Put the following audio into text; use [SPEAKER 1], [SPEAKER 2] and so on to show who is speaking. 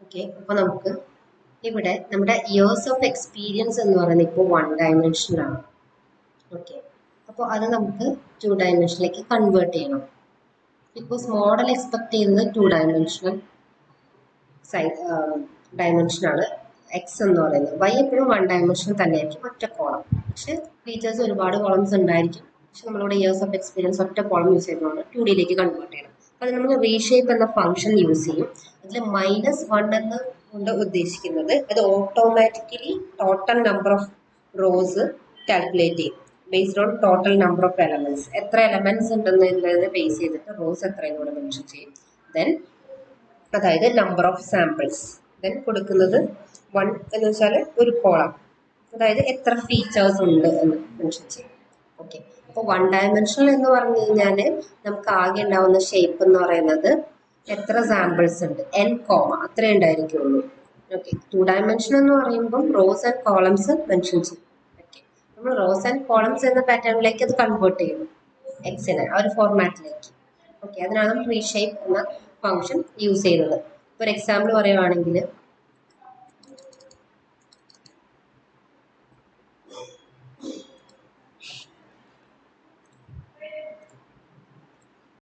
[SPEAKER 1] Okay, അപ്പോൾ നമുക്ക് ഇവിടെ നമ്മുടെ ഇയേഴ്സ് ഓഫ് എക്സ്പീരിയൻസ് എന്ന് പറയുന്നത് ഇപ്പോൾ 1 ഡയമെൻഷനിലാണ്. ഓക്കെ, അപ്പോൾ അത് നമുക്ക് 2 ഡയമെൻഷനിലേക്ക് കൺവേർട്ട് ചെയ്യണം. ബിക്കോസ് മോഡൽ എക്സ്പെക്ട് ചെയ്യുന്നത് 2 ഡയമെൻഷണൽ ഡയമെൻഷനാണ് എക്സ് എന്ന് പറയുന്നത്. വൈ എപ്പോഴും 1 ഡയമെൻഷനിൽ തന്നെയായിരിക്കും, ഒറ്റ കോളം. പക്ഷെ ഫീച്ചേഴ്സ് ഒരുപാട് കോളംസ് ഉണ്ടായിരിക്കും. പക്ഷെ നമ്മളിവിടെ ഇയേഴ്സ് ഓഫ് എക്സ്പീരിയൻസ് ഒറ്റ കോളം യൂസ് ചെയ്തുകൊണ്ട് 2D യിലേക്ക് കൺവേർട്ട് ചെയ്യണം. അത് നമ്മൾ റീഷേപ്പ് എന്ന ഫംഗ്ഷൻ യൂസ് ചെയ്യും. അതിൽ -1 എന്ന് കൊണ്ട് ഉദ്ദേശിക്കുന്നത് അത് automatically total number of rows calculate ചെയ്യും based on total number of elements. എത്ര എലമെന്റ്സ് ഉണ്ടെന്നുള്ളത് ബേസ് ചെയ്തിട്ട് റോസ് എത്രയും കൂടെ മെൻഷൻ ചെയ്യും. ദെൻ അതായത് നമ്പർ ഓഫ് സാമ്പിൾസ്. ദെൻ കൊടുക്കുന്നത് 1 എന്ന് വെച്ചാൽ ഒരു കോളം, അതായത് എത്ര ഫീച്ചേഴ്സ് ഉണ്ട് എന്ന് മെൻഷൻ ചെയ്യും. ഓക്കെ, അപ്പോൾ 1 ഡയമെൻഷണൽ എന്ന് പറഞ്ഞു കഴിഞ്ഞാൽ നമുക്ക് ആകെ ഉണ്ടാവുന്ന ഷേപ്പ് എന്ന് പറയുന്നത് എത്ര സാമ്പിൾസ് ഉണ്ട്, n കോമ അത്രേ ഉണ്ടായിരിക്കുള്ളൂ. ഓക്കെ, 2 ഡയമെൻഷൻ എന്ന് പറയുമ്പോൾ റോസ് ആൻഡ് കോളംസ് മെൻഷൻ ചെയ്യും. ഓക്കെ, നമ്മൾ റോസ് ആൻഡ് കോളംസ് എന്ന പാറ്റേണിലേക്ക് അത് കൺവേർട്ട് ചെയ്യുന്നു, എക്സിനെ ആ ഒരു ഫോർമാറ്റിലേക്ക്. ഓക്കെ, അതിനാണ് നമ്മൾ റീഷേപ്പ് എന്ന ഫംഗ്ഷൻ യൂസ് ചെയ്യുന്നത്. ഒരു എക്സാമ്പിൾ പറയുവാണെങ്കിൽ